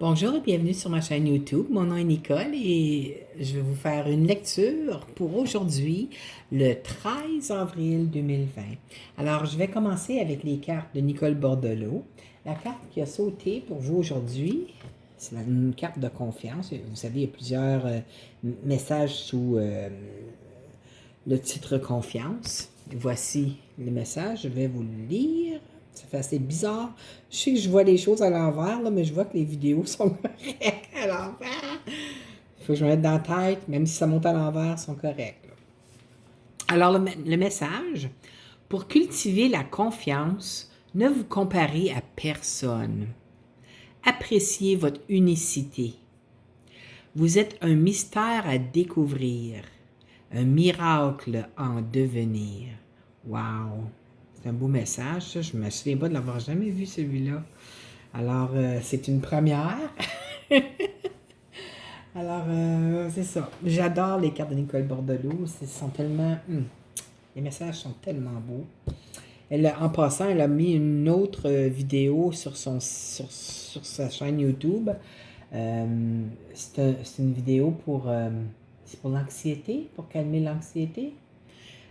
Bonjour et bienvenue sur ma chaîne YouTube. Mon nom est Nicole et je vais vous faire une lecture pour aujourd'hui, le 13 avril 2020. Alors, je vais commencer avec les cartes de Nicole Bordelot. La carte qui a sauté pour vous aujourd'hui, c'est une carte de confiance. Vous savez, il y a plusieurs messages sous le titre Confiance. Voici les messages, je vais vous le lire. Ça fait assez bizarre. Je sais que je vois les choses à l'envers, là, mais je vois que les vidéos sont correctes à l'envers. Il faut que je me mette dans la tête, même si ça monte à l'envers, ils sont corrects. Là. Alors, le message, pour cultiver la confiance, ne vous comparez à personne. Appréciez votre unicité. Vous êtes un mystère à découvrir, un miracle en devenir. Wow! C'est un beau message, ça. Je ne me souviens pas de l'avoir jamais vu, celui-là. Alors, c'est une première. Alors, c'est ça. J'adore les cartes de Nicole Bordelot. Sont tellement... les messages sont tellement beaux. En passant, elle a mis une autre vidéo sur sa chaîne YouTube. C'est une vidéo c'est pour l'anxiété, pour calmer l'anxiété.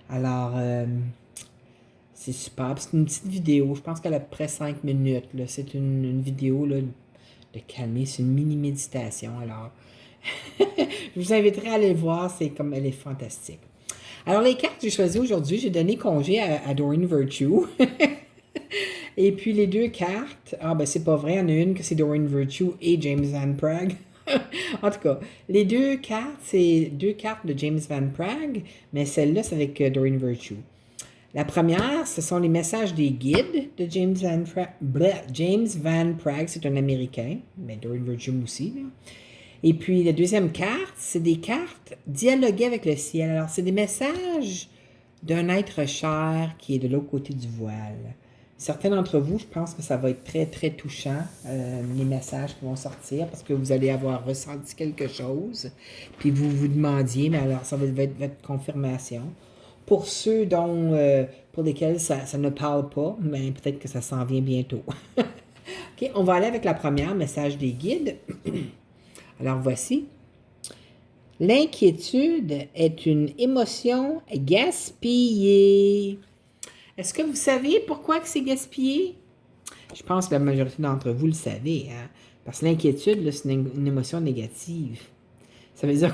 Alors, c'est super. C'est une petite vidéo. Je pense qu'elle a à peu près 5 minutes. C'est une vidéo là, de calmer. C'est une mini méditation. Alors, je vous inviterai à aller voir. C'est comme elle est fantastique. Alors, les cartes que j'ai choisies aujourd'hui, j'ai donné congé à Doreen Virtue. Et puis, les deux cartes, c'est pas vrai. Il y en a une que c'est Doreen Virtue et James Van Prague. En tout cas, les deux cartes, c'est deux cartes de James Van Prague, mais celle-là, c'est avec Doreen Virtue. La première, ce sont les messages des guides de James Van Prague. James Van Prague, c'est un Américain, mais Doreen Virtue aussi. Là. Et puis, la deuxième carte, c'est des cartes dialoguer avec le ciel. Alors, c'est des messages d'un être cher qui est de l'autre côté du voile. Certains d'entre vous, je pense que ça va être très, très touchant, les messages qui vont sortir, parce que vous allez avoir ressenti quelque chose, puis vous vous demandiez, mais alors ça va être votre confirmation. Pour ceux pour lesquels ça ne parle pas, mais peut-être que ça s'en vient bientôt. OK, on va aller avec la première, message des guides. Alors voici. L'inquiétude est une émotion gaspillée. Est-ce que vous savez pourquoi que c'est gaspillé? Je pense que la majorité d'entre vous le savez, hein? Parce que l'inquiétude, là, c'est une émotion négative. Ça veut dire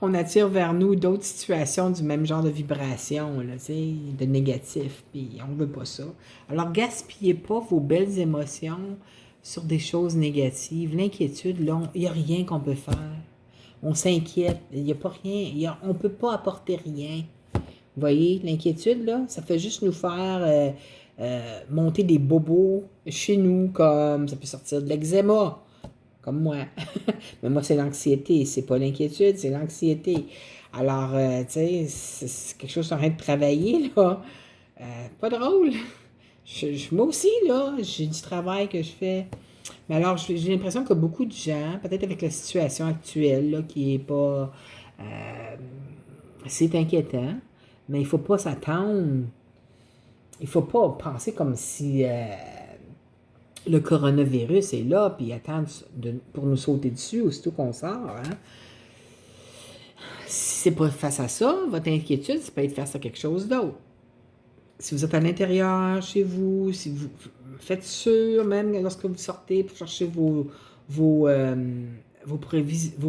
on attire vers nous d'autres situations du même genre de vibration, là, de négatif, puis on ne veut pas ça. Alors, gaspillez pas vos belles émotions sur des choses négatives. L'inquiétude, là, il n'y a rien qu'on peut faire. On s'inquiète, il n'y a pas rien, on ne peut pas apporter rien. Vous voyez, l'inquiétude, là, ça fait juste nous faire monter des bobos chez nous, comme ça peut sortir de l'eczéma, comme moi. Mais moi, c'est l'anxiété, c'est pas l'inquiétude, c'est l'anxiété. Alors, tu sais, c'est quelque chose qui est en train de travailler, là. Pas drôle. Moi aussi, là, j'ai du travail que je fais. Mais alors, j'ai l'impression que beaucoup de gens, peut-être avec la situation actuelle, là, qui est pas... c'est inquiétant, mais il ne faut pas s'attendre. Il ne faut pas penser comme si le coronavirus est là, puis attendre pour nous sauter dessus aussitôt qu'on sort. Hein? Si c'est pas face à ça, votre inquiétude, ça peut être face à quelque chose d'autre. Si vous êtes à l'intérieur, chez vous, si vous faites sûr, même lorsque vous sortez pour chercher vos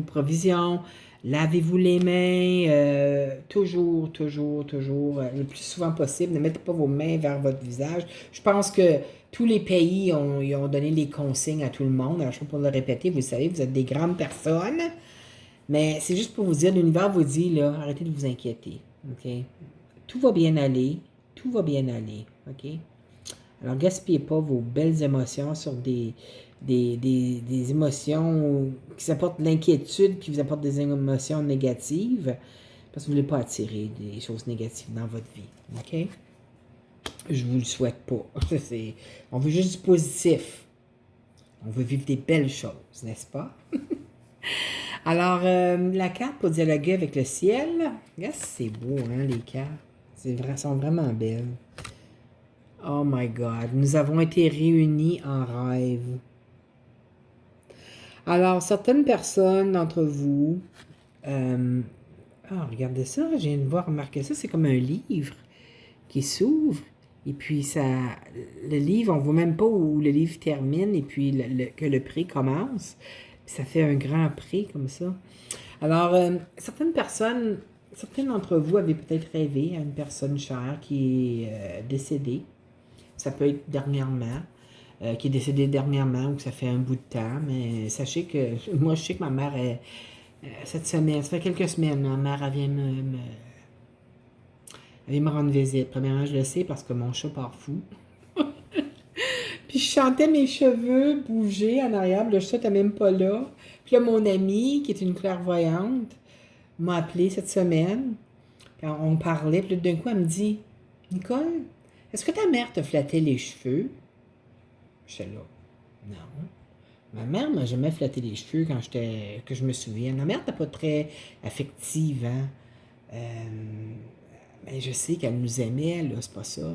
provisions, lavez-vous les mains, toujours, le plus souvent possible. Ne mettez pas vos mains vers votre visage. Je pense que tous les pays ils ont donné les consignes à tout le monde. Alors, je ne vais pas le répéter, vous le savez, vous êtes des grandes personnes. Mais c'est juste pour vous dire, l'univers vous dit, là, arrêtez de vous inquiéter. OK? Tout va bien aller. Tout va bien aller. OK? Alors, gaspillez pas vos belles émotions sur des émotions qui vous apportent de l'inquiétude, qui vous apportent des émotions négatives, parce que vous ne voulez pas attirer des choses négatives dans votre vie. OK? Je vous le souhaite pas. On veut juste du positif. On veut vivre des belles choses, n'est-ce pas? Alors, la carte pour dialoguer avec le ciel. Regarde, c'est beau, hein, les cartes. Elles sont vraiment belles. Oh my God, nous avons été réunis en rêve. Alors, certaines personnes d'entre vous, regardez ça, je viens de voir remarquer ça, c'est comme un livre qui s'ouvre, et puis ça, le livre, on voit même pas où le livre termine, et puis que le prix commence. Puis ça fait un grand prix comme ça. Alors, certains d'entre vous avaient peut-être rêvé à une personne chère qui est décédée. Ça peut être dernièrement, qui est décédée dernièrement ou que ça fait un bout de temps, mais sachez que, moi je sais que ma mère est, cette semaine, ça fait quelques semaines, ma mère elle vient me rendre visite. Premièrement, je le sais parce que mon chat part fou. Puis je sentais mes cheveux bouger en arrière, puis le chat n'était même pas là. Puis là, mon amie, qui est une clairvoyante, m'a appelé cette semaine. Puis on parlait, puis d'un coup, elle me dit, Nicole, est-ce que ta mère te flattait les cheveux? J'étais là, non. Ma mère m'a jamais flatté les cheveux que je me souvienne. Ma mère n'était pas très affective, hein. Mais je sais qu'elle nous aimait, là, c'est pas ça.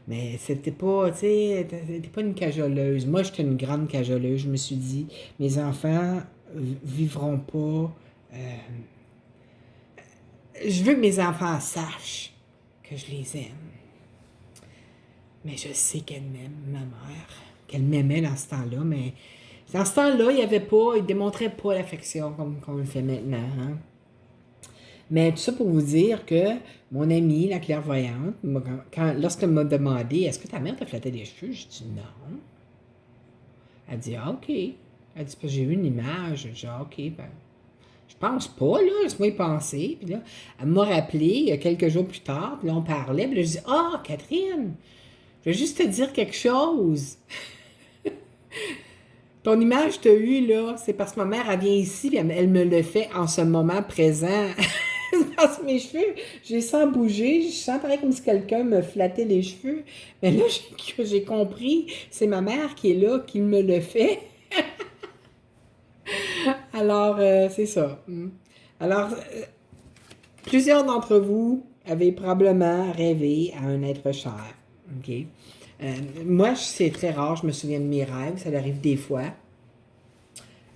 Mais c'était pas, tu sais, t'étais pas une cajoleuse. Moi, j'étais une grande cajoleuse. Je me suis dit, mes enfants vivront pas. Je veux que mes enfants sachent que je les aime. Mais je sais qu'elle m'aime, ma mère. Qu'elle m'aimait dans ce temps-là, mais dans ce temps-là, il démontrait pas l'affection comme on le fait maintenant, hein. Mais tout ça pour vous dire que mon amie, la clairvoyante, lorsqu'elle m'a demandé est-ce que ta mère t'a flatté les cheveux, j'ai dit non. Elle dit ah, ok. Elle dit parce que j'ai vu une image. J'ai dit ah, ok, ben. Je pense pas, là, laisse-moi y penser. Puis là, elle m'a rappelé quelques jours plus tard, puis là, on parlait, puis là, je dis ah, Catherine, je veux juste te dire quelque chose. Ton image que tu as eue, là, c'est parce que ma mère, elle vient ici, puis elle me le fait en ce moment présent. Parce que mes cheveux, je les sens bouger, je sens pareil comme si quelqu'un me flattait les cheveux. Mais là, j'ai compris, c'est ma mère qui est là, qui me le fait. Alors, c'est ça. Alors, plusieurs d'entre vous avaient probablement rêvé à un être cher. OK? Moi, c'est très rare, je me souviens de mes rêves, ça arrive des fois.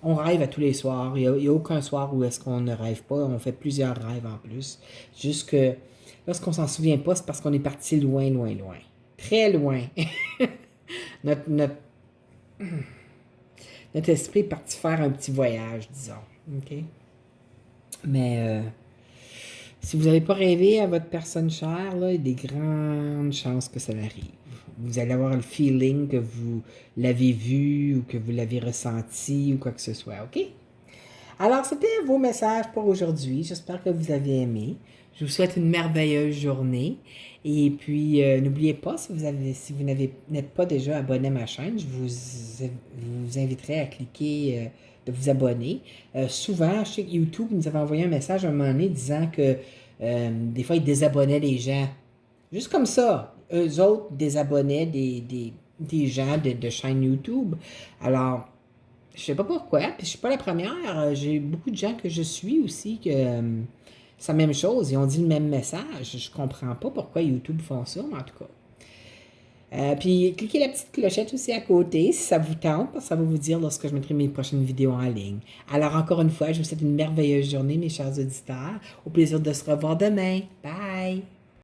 On rêve à tous les soirs. Il n'y a aucun soir où est-ce qu'on ne rêve pas. On fait plusieurs rêves en plus. Juste que lorsqu'on s'en souvient pas, c'est parce qu'on est parti loin, loin, loin. Très loin. notre, notre, notre esprit est parti faire un petit voyage, disons. OK? Mais si vous n'avez pas rêvé à votre personne chère, là, il y a des grandes chances que ça arrive. Vous allez avoir le feeling que vous l'avez vu ou que vous l'avez ressenti ou quoi que ce soit, OK? Alors, c'était vos messages pour aujourd'hui. J'espère que vous avez aimé. Je vous souhaite une merveilleuse journée. Et puis, n'oubliez pas, si vous n'êtes pas déjà abonné à ma chaîne, je vous inviterai à cliquer, de vous abonner. Souvent, je sais que YouTube nous avait envoyé un message à un moment donné disant que des fois, ils désabonnaient les gens. Juste comme ça. Eux autres désabonnaient des gens de chaînes YouTube. Alors, je sais pas pourquoi, puis je suis pas la première. J'ai beaucoup de gens que je suis aussi que c'est la même chose. Ils ont dit le même message. Je comprends pas pourquoi YouTube font ça, mais en tout cas. Puis cliquez la petite clochette aussi à côté si ça vous tente, parce que ça va vous dire lorsque je mettrai mes prochaines vidéos en ligne. Alors encore une fois, je vous souhaite une merveilleuse journée, mes chers auditeurs. Au plaisir de se revoir demain. Bye!